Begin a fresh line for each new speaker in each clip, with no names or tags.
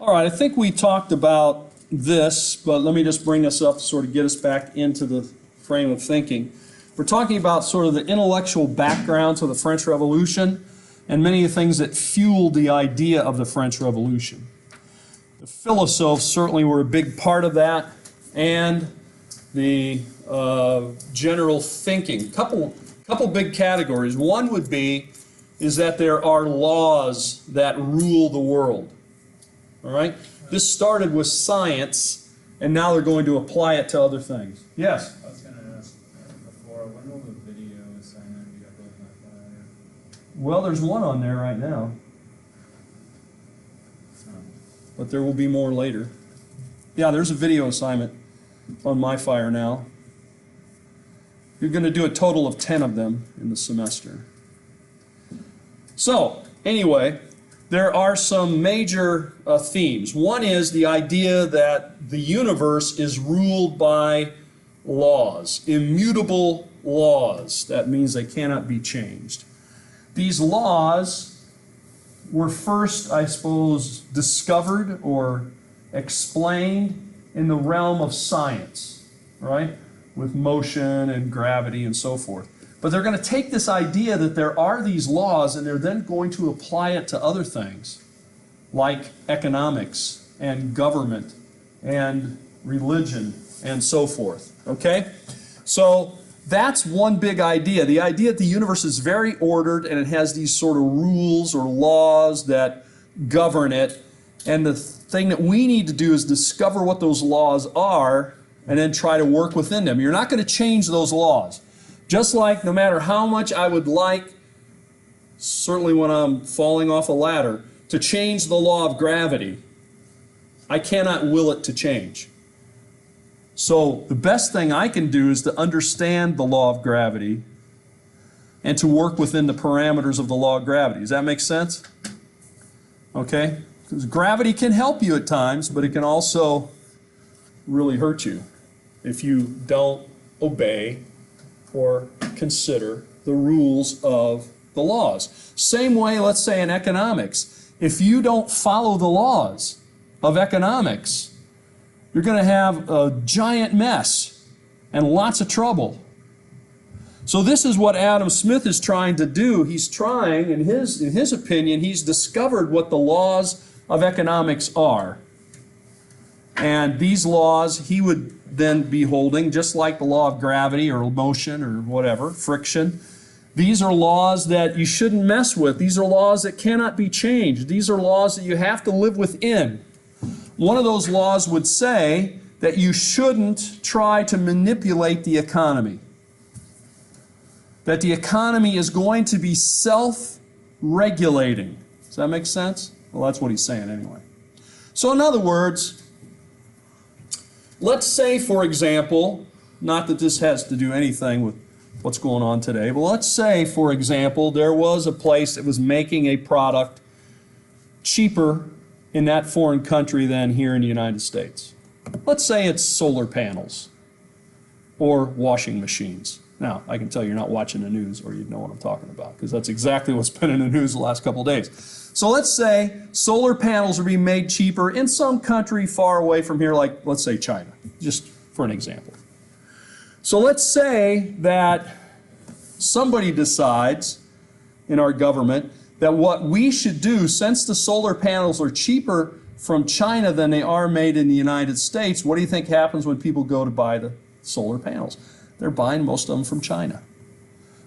All right, I think we talked about this, but let me just bring this up to sort of get us back into the frame of thinking. We're talking about sort of the intellectual background to the French Revolution and many of the things that fueled the idea of the French Revolution. The philosophes certainly were a big part of that, and the general thinking. Couple big categories. One would be is that there are laws that rule the world. All right? This started with science, and now they're going to apply it to other things. Yes?
I was going to ask before, when will the video assignment be uploaded to my file?
Well, there's one on there right now, but there will be more later. Yeah, there's a video assignment on MyFire now. You're going to do a total of 10 of them in the semester. So, anyway, there are some major themes. One is the idea that the universe is ruled by laws, immutable laws. That means they cannot be changed. These laws were first, I suppose, discovered or explained in the realm of science, right? With motion and gravity and so forth. But they're going to take this idea that there are these laws and they're then going to apply it to other things like economics and government and religion and so forth. Okay? So that's one big idea. The idea that the universe is very ordered and it has these sort of rules or laws that govern it. And the thing that we need to do is discover what those laws are and then try to work within them. You're not going to change those laws. Just like no matter how much I would like, certainly when I'm falling off a ladder, to change the law of gravity, I cannot will it to change. So the best thing I can do is to understand the law of gravity and to work within the parameters of the law of gravity. Does that make sense? Okay? Because gravity can help you at times, but it can also really hurt you if you don't obey or consider the rules of the laws. Same way, let's say in economics, if you don't follow the laws of economics, you're going to have a giant mess and lots of trouble. So this is what Adam Smith is trying to do. He's trying, in his opinion, he's discovered what the laws of economics are. And these laws he would then be holding, just like the law of gravity or motion or whatever, friction. These are laws that you shouldn't mess with. These are laws that cannot be changed. These are laws that you have to live within. One of those laws would say that you shouldn't try to manipulate the economy. That the economy is going to be self-regulating. Does that make sense? Well, that's what he's saying anyway. So in other words, let's say, for example, not that this has to do anything with what's going on today, but let's say, for example, there was a place that was making a product cheaper in that foreign country than here in the United States. Let's say it's solar panels or washing machines. Now, I can tell you're not watching the news or you'd know what I'm talking about, because that's exactly what's been in the news the last couple of days. So let's say solar panels are being made cheaper in some country far away from here, like let's say China, just for an example. So let's say that somebody decides in our government that what we should do, since the solar panels are cheaper from China than they are made in the United States, what do you think happens when people go to buy the solar panels? They're buying most of them from China.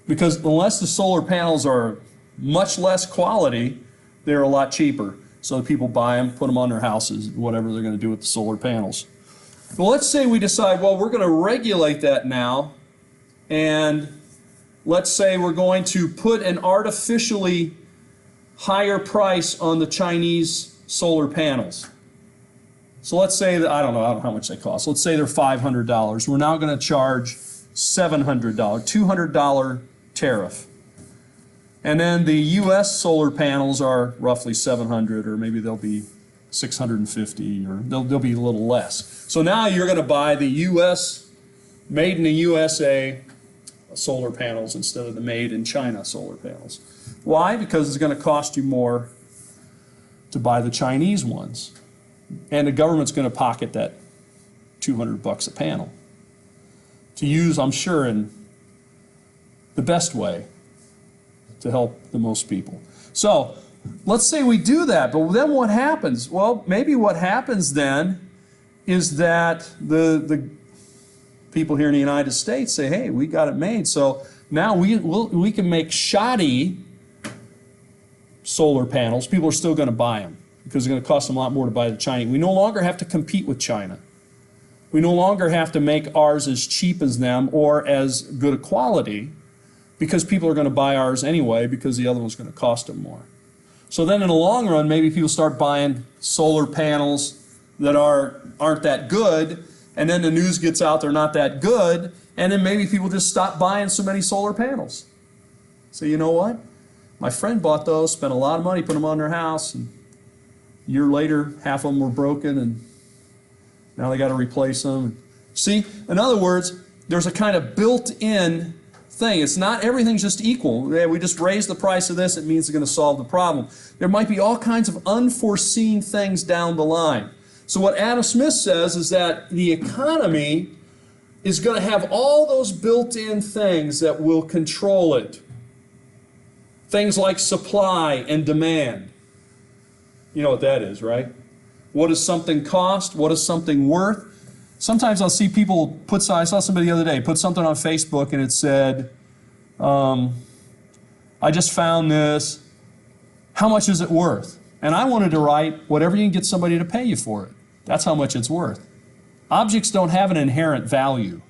Because unless the solar panels are much less quality, they're a lot cheaper. So people buy them, put them on their houses, whatever they're going to do with the solar panels. Well, let's say we decide, well, we're going to regulate that now, and let's say we're going to put an artificially higher price on the Chinese solar panels. So let's say that, I don't know how much they cost. Let's say they're $500. We're now going to charge $700, $200 tariff. And then the U.S. solar panels are roughly 700, or maybe they'll be 650, or they'll be a little less. So now you're going to buy the U.S. made in the USA solar panels instead of the made in China solar panels. Why? Because it's going to cost you more to buy the Chinese ones. And the government's going to pocket that $200 a panel to use, I'm sure, in the best way to help the most people. So let's say we do that, but then what happens? Well, maybe what happens then is that the people here in the United States say, hey, we got it made, so now we can make shoddy solar panels. People are still going to buy them because it's going to cost them a lot more to buy the Chinese. We no longer have to compete with China. We no longer have to make ours as cheap as them or as good a quality because people are going to buy ours anyway because the other one's going to cost them more. So then in the long run, maybe people start buying solar panels that aren't that good, and then the news gets out they're not that good, and then maybe people just stop buying so many solar panels. So you know what? My friend bought those, spent a lot of money, put them on their house, and a year later, half of them were broken, and now they got to replace them. See, in other words, there's a kind of built-in thing. It's not everything's just equal. Yeah, we just raise the price of this, it means it's going to solve the problem. There might be all kinds of unforeseen things down the line. So what Adam Smith says is that the economy is going to have all those built-in things that will control it. Things like supply and demand. You know what that is, right? What does something cost? What is something worth? Sometimes I'll see people put, I saw somebody the other day, put something on Facebook and it said, I just found this, how much is it worth? And I wanted to write, whatever you can get somebody to pay you for it. That's how much it's worth. Objects don't have an inherent value.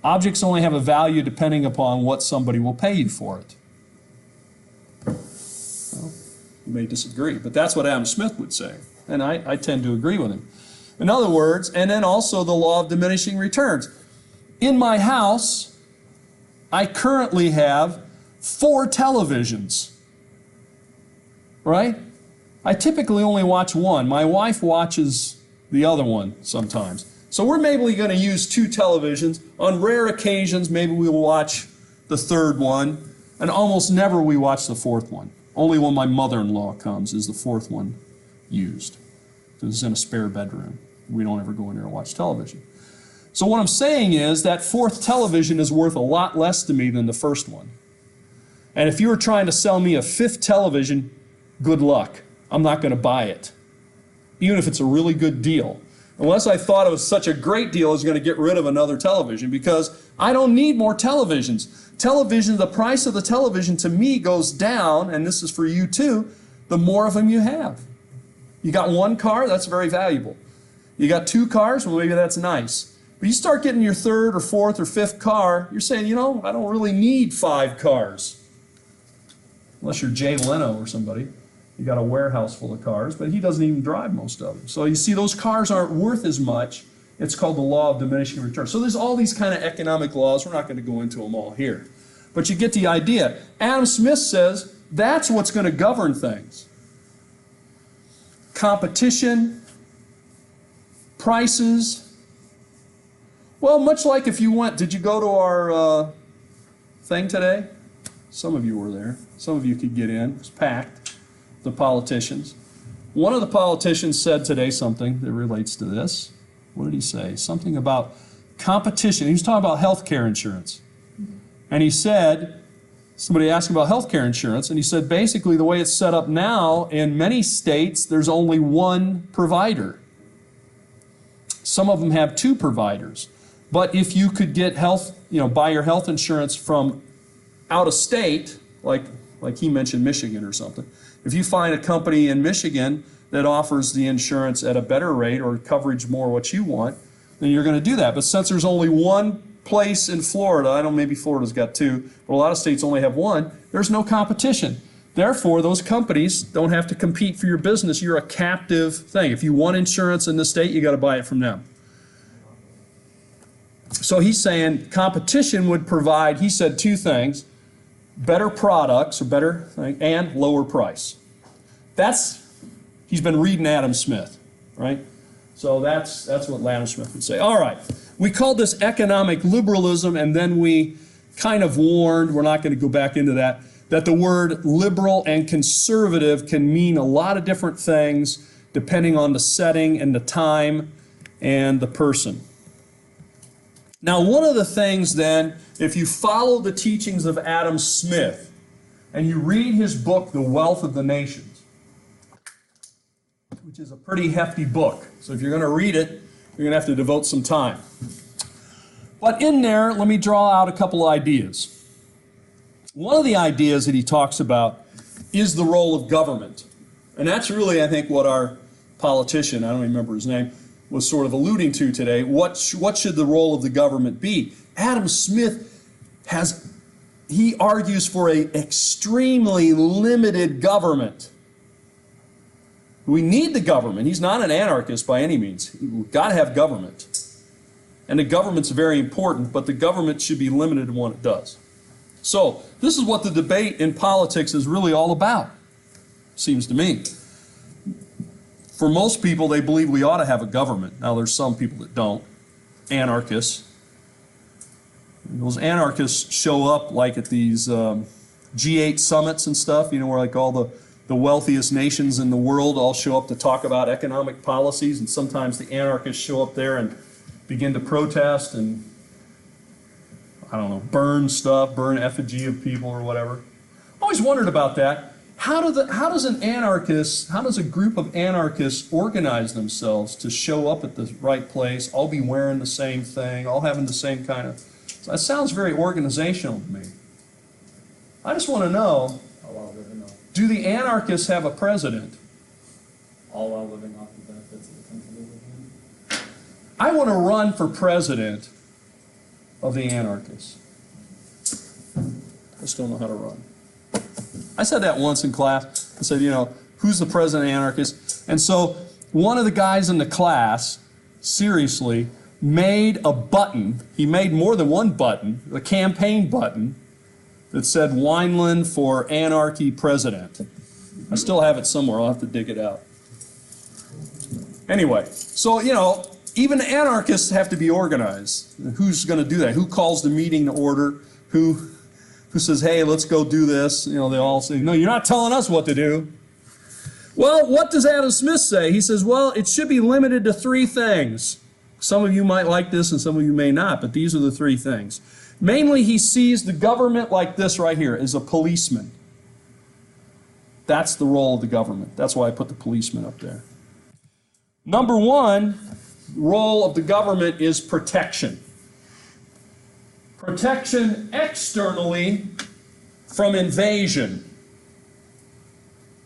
Objects only have a value depending upon what somebody will pay you for it. Well, you may disagree, but that's what Adam Smith would say. And I tend to agree with him. In other words, and then also the law of diminishing returns. In my house, I currently have 4 televisions, right? I typically only watch one. My wife watches the other one sometimes. So we're maybe going to use 2 televisions. On rare occasions, maybe we'll watch the 3rd one, and almost never we watch the 4th one. Only when my mother-in-law comes is the 4th one used. It's in a spare bedroom. We don't ever go in there and watch television. So what I'm saying is that 4th television is worth a lot less to me than the 1st one. And if you were trying to sell me a 5th television, good luck. I'm not going to buy it, even if it's a really good deal. Unless I thought it was such a great deal, I was going to get rid of another television because I don't need more televisions. Television, the price of the television to me goes down, and this is for you too, the more of them you have. You got 1 car, that's very valuable. You got 2 cars, well maybe that's nice. But you start getting your 3rd or 4th or 5th car, you're saying, you know, I don't really need 5 cars. Unless you're Jay Leno or somebody. You got a warehouse full of cars, but he doesn't even drive most of them. So you see, those cars aren't worth as much. It's called the law of diminishing returns. So there's all these kind of economic laws. We're not going to go into them all here. But you get the idea. Adam Smith says that's what's going to govern things. Competition, prices. Well, much like if you went, did you go to our thing today? Some of you were there. Some of you could get in. It was packed. The politicians. One of the politicians said today something that relates to this. What did he say? Something about competition. He was talking about health care insurance. And he said, somebody asked him about health care insurance, and he said basically the way it's set up now, in many states, there's only 1 provider. Some of them have 2 providers. But if you could get health, buy your health insurance from out of state, like he mentioned Michigan or something, if you find a company in Michigan that offers the insurance at a better rate or coverage more what you want, then you're going to do that. But since there's only 1 place in Florida, I don't know, maybe Florida's got 2, but a lot of states only have 1, there's no competition. Therefore, those companies don't have to compete for your business. You're a captive thing. If you want insurance in the state, you got to buy it from them. So he's saying competition would provide, he said 2 things, better products, or better thing, and lower price. He's been reading Adam Smith, right? So that's what Adam Smith would say. All right, we called this economic liberalism, and then we kind of warned, we're not going to go back into that the word liberal and conservative can mean a lot of different things depending on the setting and the time and the person. Now, one of the things then, if you follow the teachings of Adam Smith and you read his book, The Wealth of the Nations, which is a pretty hefty book. So if you're going to read it, you're going to have to devote some time. But in there, let me draw out a couple of ideas. One of the ideas that he talks about is the role of government. And that's really, I think, what our politician, I don't remember his name, was sort of alluding to today. What should the role of the government be? Adam Smith he argues for an extremely limited government. We need the government. He's not an anarchist by any means. We've got to have government. And the government's very important, but the government should be limited in what it does. So, this is what the debate in politics is really all about, seems to me. For most people, they believe we ought to have a government. Now, there's some people that don't. Anarchists. And those anarchists show up like at these G8 summits and stuff, you know, where like all the wealthiest nations in the world all show up to talk about economic policies, and sometimes the anarchists show up there and begin to protest and, I don't know, burn stuff, burn effigy of people or whatever. I always wondered about that. How does a group of anarchists organize themselves to show up at the right place, all be wearing the same thing, all having the same kind of... So that sounds very organizational to me. I just want to know, do the anarchists have a president?
All while living off the benefits of the country they live in.
I want to run for president of the anarchists. I just don't know how to run. I said that once in class. I said, you know, who's the president of the anarchists? And so one of the guys in the class, seriously, made a button. He made more than one button, a campaign button, that said Wineland for Anarchy President. I still have it somewhere. I'll have to dig it out. Anyway, so, you know, even anarchists have to be organized. Who's going to do that? Who calls the meeting to order? Who says, hey, let's go do this? You know, they all say, no, you're not telling us what to do. Well, what does Adam Smith say? He says, well, it should be limited to three things. Some of you might like this and some of you may not, but these are the three things. Mainly, he sees the government like this right here, as a policeman. That's the role of the government. That's why I put the policeman up there. Number one, role of the government is protection. Protection externally from invasion.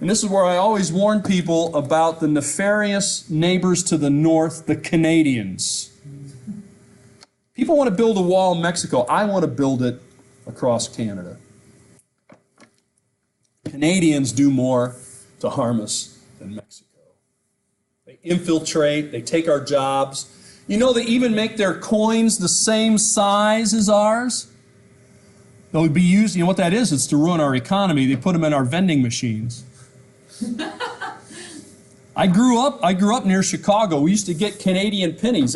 And this is where I always warn people about the nefarious neighbors to the north, the Canadians. People want to build a wall in Mexico. I want to build it across Canada. Canadians do more to harm us than Mexico. They infiltrate, they take our jobs. You know, they even make their coins the same size as ours. They'll be used, you know what that is? It's to ruin our economy. They put them in our vending machines. I grew up near Chicago. We used to get Canadian pennies.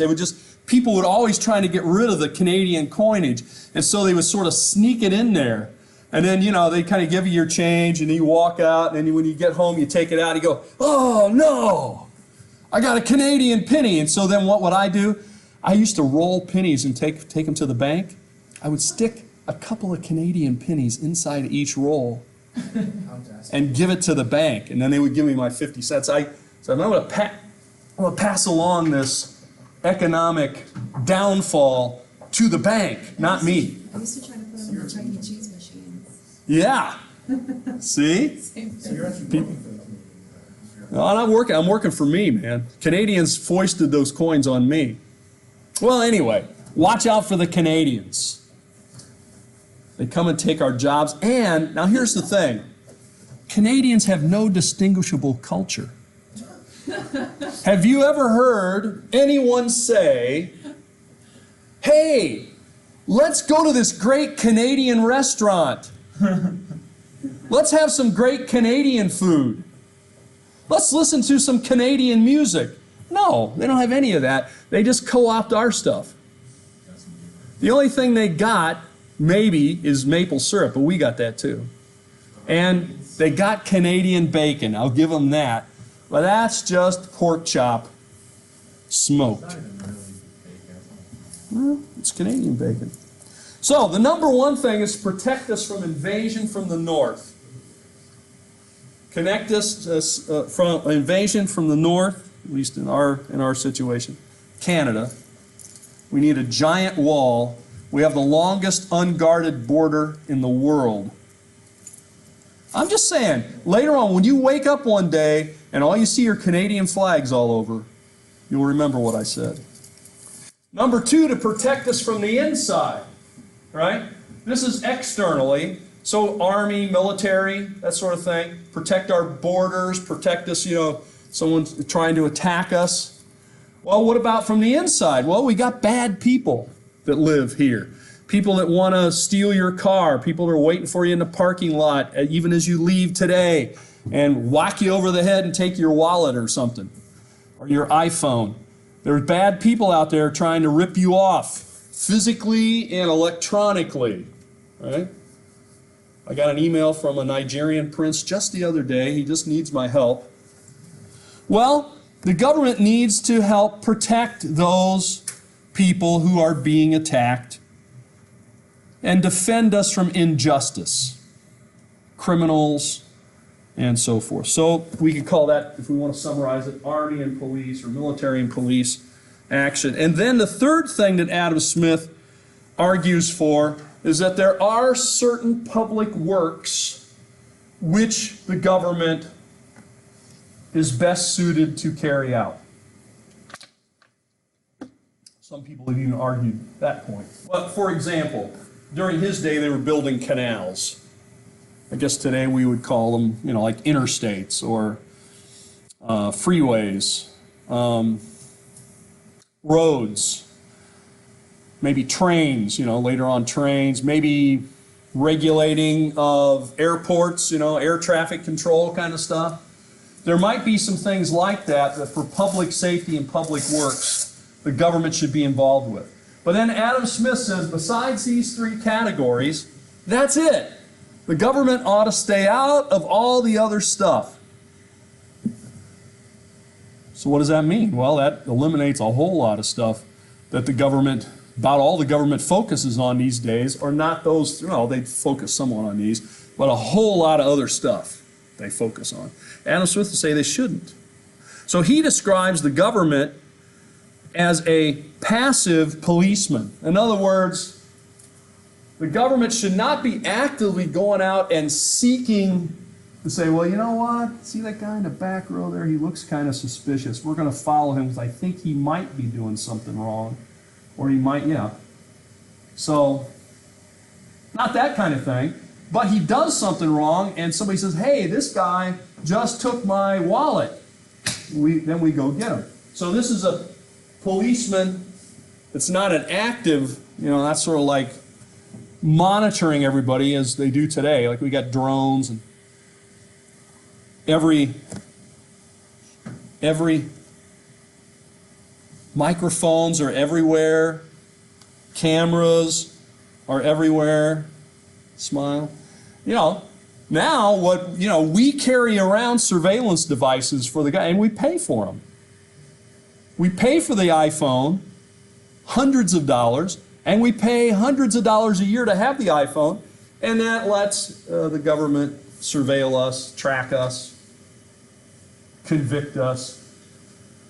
People would always try to get rid of the Canadian coinage. And so they would sort of sneak it in there. And then, you know, they kind of give you your change, and then you walk out, and then when you get home, you take it out, and you go, oh, no, I got a Canadian penny. And so then what would I do? I used to roll pennies and take them to the bank. I would stick a couple of Canadian pennies inside each roll and give it to the bank. And then they would give me my 50 cents. I said, I'm going to pass along this economic downfall to the bank, not me.
I used to try to put them in the Chuck E. Cheese machines.
Yeah. See?
So you're actually working for them.
No, I'm working for me, man. Canadians foisted those coins on me. Well, anyway, watch out for the Canadians. They come and take our jobs. And, now here's the thing. Canadians have no distinguishable culture. Have you ever heard anyone say, hey, let's go to this great Canadian restaurant. Let's have some great Canadian food. Let's listen to some Canadian music. No, they don't have any of that. They just co-opt our stuff. The only thing they got, maybe, is maple syrup, but we got that too. And they got Canadian bacon, I'll give them that. But that's just pork chop
It's
smoked.
not even really bacon.
Well, it's Canadian bacon. So the number one thing is to protect us from invasion from the north. Connect us from invasion from the north, at least in our situation. Canada. We need a giant wall. We have the longest unguarded border in the world. I'm just saying, later on, when you wake up one day and all you see are Canadian flags all over, you'll remember what I said. Number two, to protect us from the inside, right? This is externally, so army, military, that sort of thing. Protect our borders, protect us, someone's trying to attack us. Well, what about from the inside? Well, we got bad people that live here. People that want to steal your car, people that are waiting for you in the parking lot, even as you leave today, and whack you over the head and take your wallet or something, or your iPhone. There's bad people out there trying to rip you off, physically and electronically, right? I got an email from a Nigerian prince just the other day. He just needs my help. Well, the government needs to help protect those people who are being attacked and defend us from injustice, criminals, and so forth. So we could call that, if we want to summarize it, army and police or military and police action. And then the third thing that Adam Smith argues for is that there are certain public works which the government is best suited to carry out. Some people have even argued that point. But for example, during his day they were building canals. I guess today we would call them, like interstates or freeways, roads, maybe trains, later on trains, maybe regulating of airports, air traffic control kind of stuff. There might be some things like that for public safety and public works the government should be involved with. But then Adam Smith says, besides these three categories, that's it. The government ought to stay out of all the other stuff. So what does that mean? Well, that eliminates a whole lot of stuff that the government, about all the government focuses on these days, are not those, they focus somewhat on these, but a whole lot of other stuff they focus on. Adam Smith would say they shouldn't. So he describes the government as a passive policeman. In other words, the government should not be actively going out and seeking to say, well, you know what? See that guy in the back row there? He looks kind of suspicious. We're going to follow him because I think he might be doing something wrong. Or he might, So, not that kind of thing. But he does something wrong and somebody says, hey, this guy just took my wallet. Then we go get him. So this is a policeman. It's not an active, that's sort of like monitoring everybody as they do today. Like we got drones and every microphones are everywhere, cameras are everywhere. Smile. Now we carry around surveillance devices for the guy and we pay for them. We pay for the iPhone, hundreds of dollars, and we pay hundreds of dollars a year to have the iPhone, and that lets the government surveil us, track us, convict us.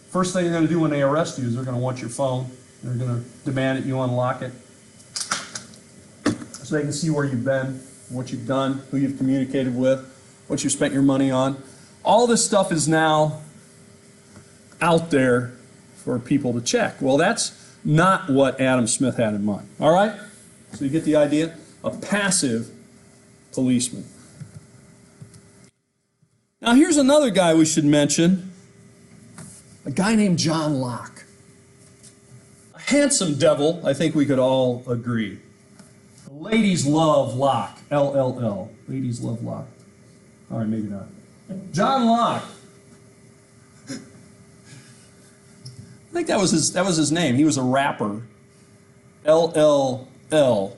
First thing they're going to do when they arrest you is they're going to want your phone. They're going to demand that you unlock it so they can see where you've been, what you've done, who you've communicated with, what you've spent your money on. All this stuff is now out there for people to check. Well, that's not what Adam Smith had in mind. All right? So you get the idea? A passive policeman. Now here's another guy we should mention. A guy named John Locke. A handsome devil, I think we could all agree. The ladies love Locke. L-L-L. Ladies love Locke. All right, maybe not. John Locke. I think that was his name. He was a rapper. L-L-L.
LL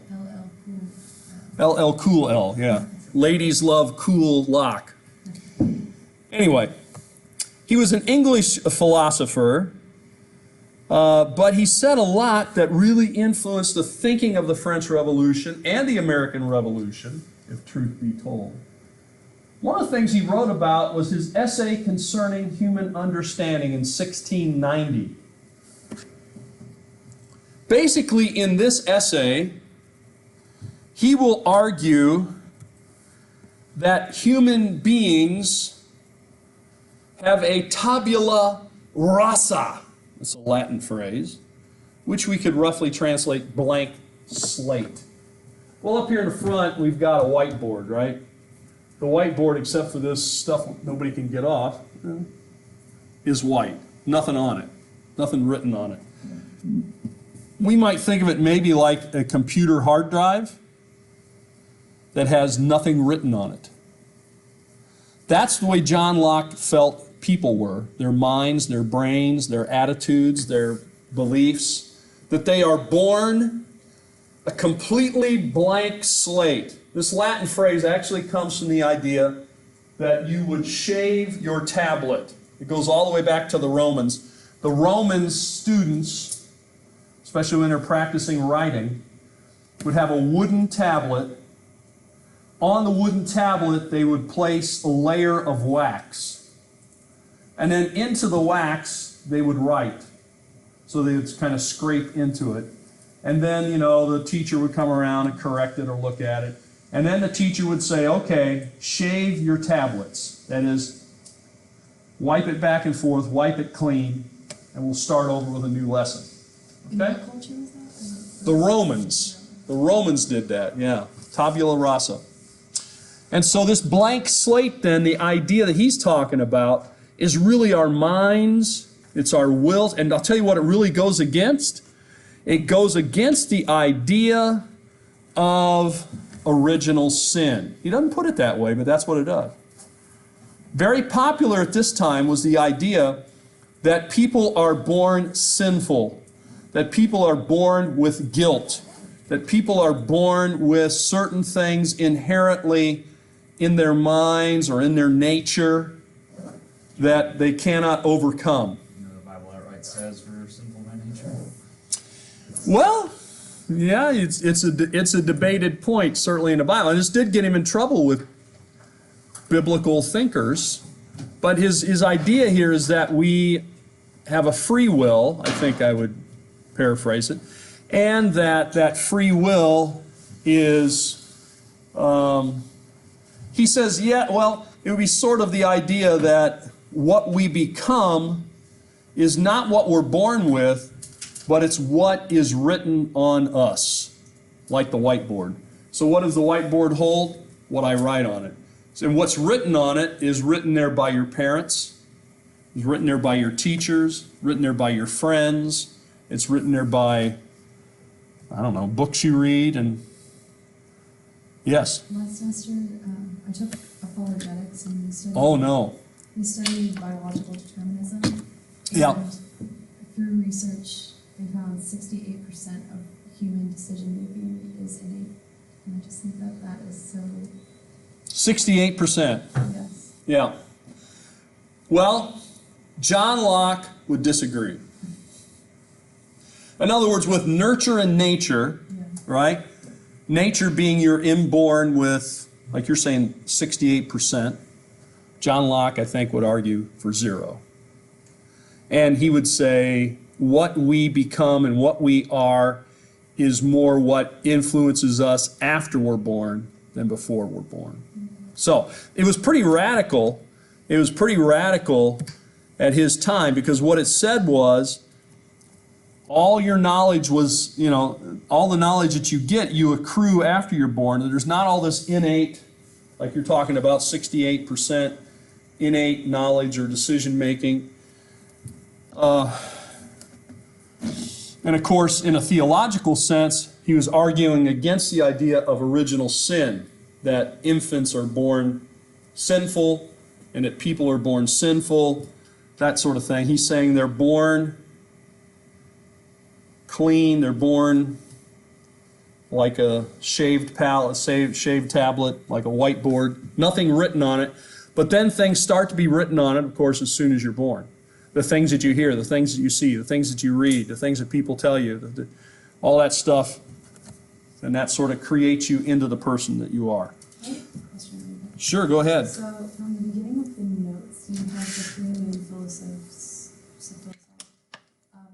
Cool.
LL Cool L, yeah. Ladies love cool Locke. Anyway, He was an English philosopher, but he said a lot that really influenced the thinking of the French Revolution and the American Revolution, if truth be told. One of the things he wrote about was his essay concerning human understanding in 1690. Basically, in this essay, he will argue that human beings have a tabula rasa. It's a Latin phrase, which we could roughly translate blank slate. Well, up here in the front, we've got a whiteboard, right? The whiteboard, except for this stuff nobody can get off, is white. Nothing on it. Nothing written on it. We might think of it maybe like a computer hard drive that has nothing written on it. That's the way John Locke felt people were, their minds, their brains, their attitudes, their beliefs, that they are born a completely blank slate. This Latin phrase actually comes from the idea that you would shave your tablet. It goes all the way back to the Romans. The Roman students, especially when they're practicing writing, would have a wooden tablet. On the wooden tablet, they would place a layer of wax. And then into the wax, they would write. So they would kind of scrape into it. And then, you know, the teacher would come around and correct it or look at it. And then the teacher would say, okay, shave your tablets. That is, wipe it back and forth, wipe it clean, and we'll start over with a new lesson. Okay?
In what culture was that?
The Romans. The Romans did that, yeah. Tabula rasa. And so this blank slate then, the idea that he's talking about, is really our minds, it's our wills, and I'll tell you what it really goes against. It goes against the idea of original sin. He doesn't put it that way, but that's what it does. Very popular at this time was the idea that people are born sinful, that people are born with guilt, that people are born with certain things inherently in their minds or in their nature that they cannot overcome.
You know, the Bible outright says we're sinful by nature.
Well, yeah, it's a debated point, certainly in the Bible. And this did get him in trouble with biblical thinkers. But his idea here is that we have a free will, I think I would paraphrase it, and that free will is, he says, yeah, well, it would be sort of the idea that what we become is not what we're born with, but it's what is written on us, like the whiteboard. So what does the whiteboard hold? What I write on it. And what's written on it is written there by your parents, it's written there by your teachers, written there by your friends, it's written there by, I don't know, books you read, and yes?
Last semester, I took apologetics and we studied.
Oh, no.
We studied biological determinism.
Yeah.
And through research, they found 68% of human decision making is innate. And I just think that that is so.
68%.
Yes.
Yeah. Well, John Locke would disagree. In other words, with nurture and nature,
Yeah.
right? Nature being you're inborn with, like you're saying, 68%. John Locke, I think, would argue for 0. And he would say what we become and what we are is more what influences us after we're born than before we're born. So it was pretty radical. It was pretty radical at his time, because what it said was all your knowledge was, you know, all the knowledge that you get, you accrue after you're born. There's not all this innate, like you're talking about, 68% innate knowledge or decision making. And of course, in a theological sense, he was arguing against the idea of original sin, that infants are born sinful and that people are born sinful, that sort of thing. He's saying they're born clean, they're born like a shaved tablet, like a whiteboard, nothing written on it. But then things start to be written on it, of course, as soon as you're born. The things that you hear, the things that you see, the things that you read, the things that people tell you, all that stuff, and that sort of creates you into the person that you are.
Question.
Sure, go ahead.
So from the beginning of the notes, you have the three main philosophers,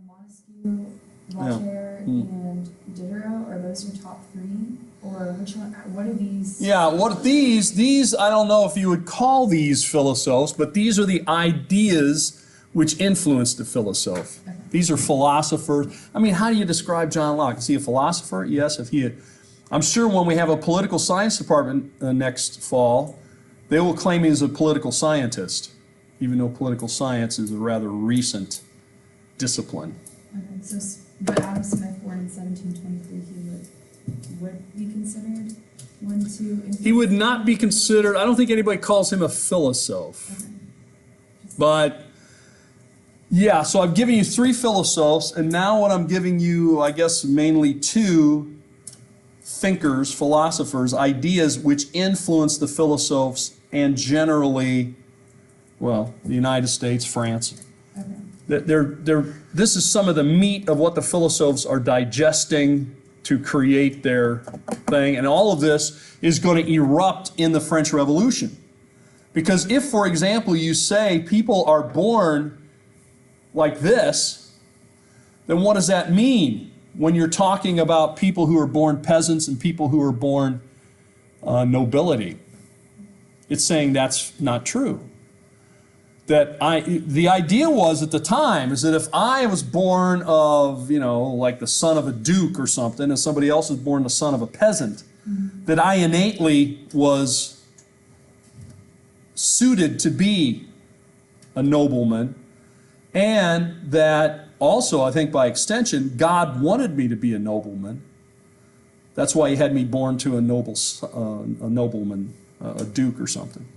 Montesquieu, Voltaire, and Diderot. Are those your top three? Or which one, what are these?
Yeah, what these, I don't know if you would call these philosophers, but these are the ideas which influenced the philosophe.
Okay.
These are philosophers. I mean, how do you describe John Locke? Is he a philosopher? Yes. I'm sure when we have a political science department next fall, they will claim he's a political scientist, even though political science is a rather recent discipline.
Okay, so, but Adam Smith, born in 1723, he would be considered one to influence?
He would not be considered, I don't think anybody calls him a philosophe.
Okay.
But yeah, so I've given you three philosophers, and now what I'm giving you, I guess, mainly two thinkers, philosophers, ideas which influence the philosophers and generally, well, the United States, France.
Okay.
This is some of the meat of what the philosophers are digesting to create their thing, and all of this is going to erupt in the French Revolution. Because if, for example, you say people are born like this, then what does that mean when you're talking about people who are born peasants and people who are born nobility? It's saying that's not true. The idea was at the time is that if I was born of, like the son of a duke or something, and somebody else was born the son of a peasant, that I innately was suited to be a nobleman, and that also, I think by extension, God wanted me to be a nobleman. That's why he had me born to a nobleman, a duke or something.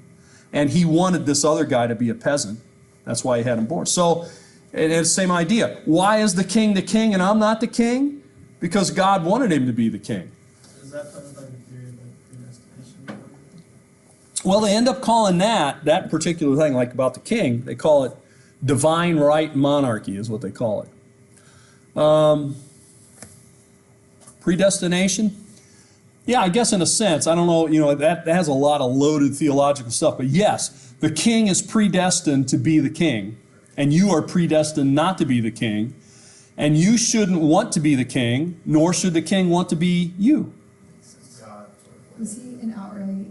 And he wanted this other guy to be a peasant. That's why he had him born. So it's the same idea. Why is the king and I'm not the king? Because God wanted him to be the king.
Is that part of like a theory of like predestination?
Well, they end up calling that particular thing, like about the king, they call it divine right monarchy is what they call it. Predestination? Yeah, I guess in a sense. I don't know, that has a lot of loaded theological stuff. But yes, the king is predestined to be the king, and you are predestined not to be the king, and you shouldn't want to be the king, nor should the king want to be you.
Was he an outright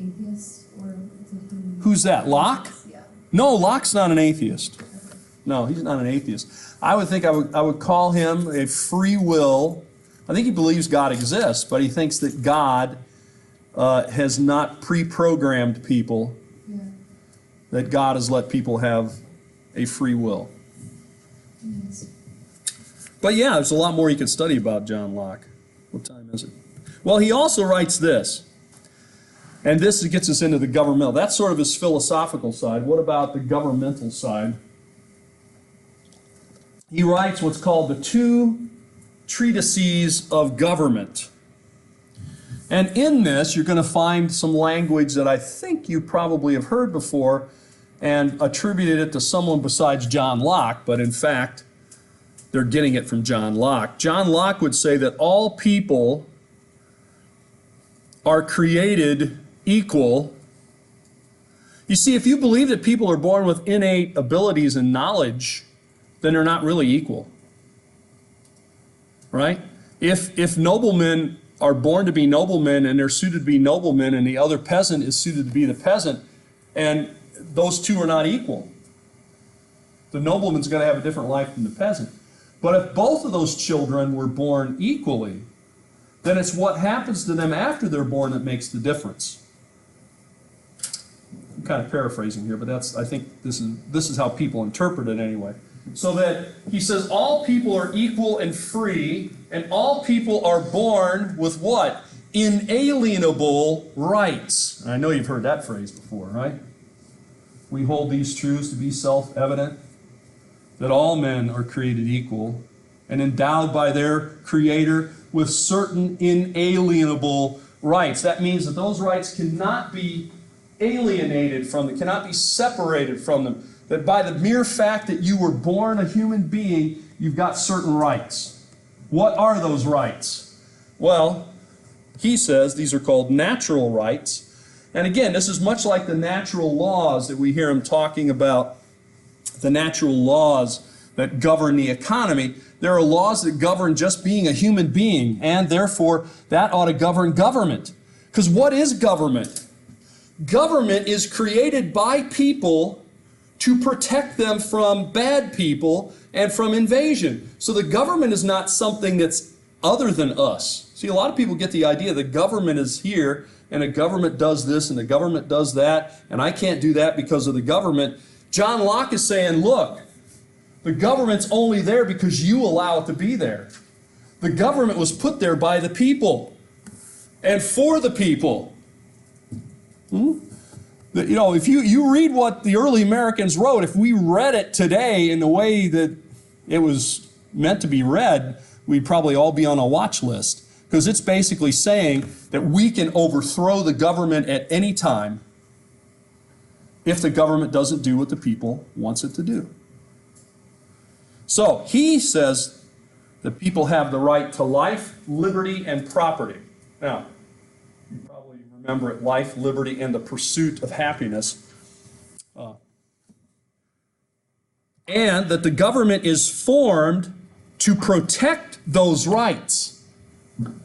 atheist, or did he...
Who's that, Locke?
Yeah.
No, Locke's not an atheist. No, he's not an atheist. I would call him a free will. I think he believes God exists, but he thinks that God has not pre-programmed people, that God has let people have a free will.
Yes.
But yeah, there's a lot more you could study about John Locke. What time is it? Well, he also writes this, and this gets us into the governmental. That's sort of his philosophical side. What about the governmental side? He writes what's called the Two Treatises of Government. And in this, you're going to find some language that I think you probably have heard before and attributed it to someone besides John Locke, but in fact, they're getting it from John Locke. John Locke would say that all people are created equal. You see, if you believe that people are born with innate abilities and knowledge, then they're not really equal. Right? If noblemen are born to be noblemen and they're suited to be noblemen and the other peasant is suited to be the peasant, and those two are not equal, the nobleman's going to have a different life than the peasant. But if both of those children were born equally, then it's what happens to them after they're born that makes the difference. I'm kind of paraphrasing here, but I think this is how people interpret it anyway. So that he says all people are equal and free, and all people are born with what? Inalienable rights. And I know you've heard that phrase before, right? We hold these truths to be self-evident, that all men are created equal and endowed by their Creator with certain inalienable rights. That means that those rights cannot be alienated from them, cannot be separated from them. That by the mere fact that you were born a human being, you've got certain rights. What are those rights? Well, he says these are called natural rights. And again, this is much like the natural laws that we hear him talking about, the natural laws that govern the economy. There are laws that govern just being a human being, and therefore that ought to govern government. Because what is government? Government is created by people to protect them from bad people and from invasion. So the government is not something that's other than us. See, a lot of people get the idea the government is here, and the government does this, and the government does that, and I can't do that because of the government. John Locke is saying, look, the government's only there because you allow it to be there. The government was put there by the people and for the people. You know, if you read what the early Americans wrote, if we read it today in the way that it was meant to be read, we'd probably all be on a watch list. Because it's basically saying that we can overthrow the government at any time if the government doesn't do what the people wants it to do. So he says that people have the right to life, liberty, and property. Now, you probably remember it, life, liberty, and the pursuit of happiness. And that the government is formed to protect those rights.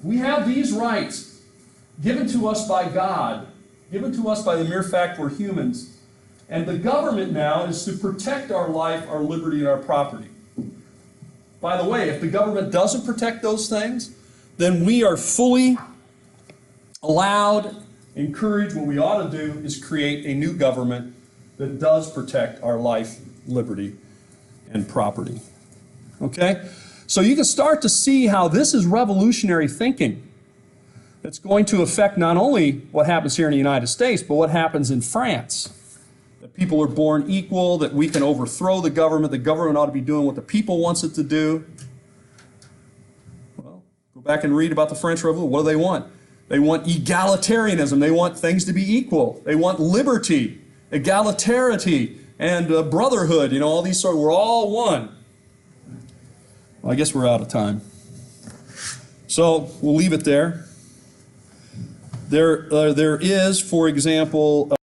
We have these rights given to us by God, given to us by the mere fact we're humans. And the government now is to protect our life, our liberty, and our property. By the way, if the government doesn't protect those things, then we are fully allowed, encouraged. What we ought to do is create a new government that does protect our life, liberty, and property. Okay? So you can start to see how this is revolutionary thinking that's going to affect not only what happens here in the United States, but what happens in France. That people are born equal, that we can overthrow the government ought to be doing what the people wants it to do. Well, go back and read about the French Revolution. What do they want? They want egalitarianism. They want things to be equal. They want liberty, egalitarity, and brotherhood. You know, all these we're all one. Well, I guess we're out of time. So we'll leave it there. There is, for example,